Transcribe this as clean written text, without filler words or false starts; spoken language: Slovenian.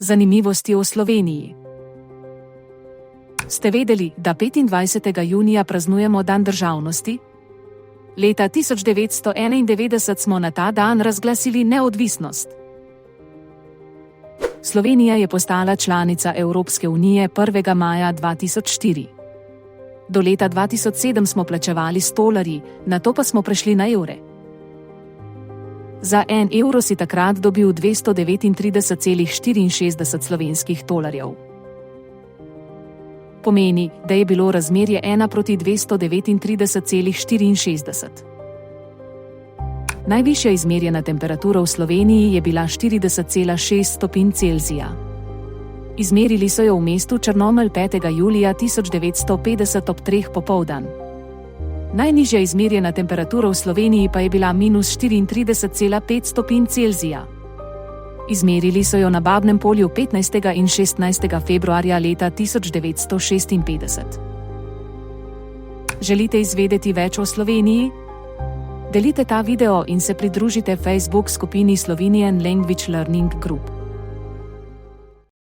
Zanimivosti o Sloveniji. Ste vedeli, da 25. junija praznujemo dan državnosti? Leta 1991 smo na ta dan razglasili neodvisnost. Slovenija je postala članica Evropske unije 1. maja 2004. Do leta 2007 smo plačevali s tolarji, nato pa smo prešli na evre. Za 1 evro si takrat dobil 239,64 slovenskih tolarjev. Pomeni, da je bilo razmerje 1:239,64. Najvišja izmerjena temperatura v Sloveniji je bila 40,6 stopinj Celzija. Izmerili so jo v mestu Črnomelj 5. julija 1950 ob 3. popoldan. Najnižja izmerjena temperatura v Sloveniji pa je bila -34,5 stopinj Celzija. Izmerili so jo na Babnem polju 15. in 16. februarja leta 1956. Želite izvedeti več o Sloveniji? Delite ta video in se pridružite Facebook skupini Slovenian Language Learning Group.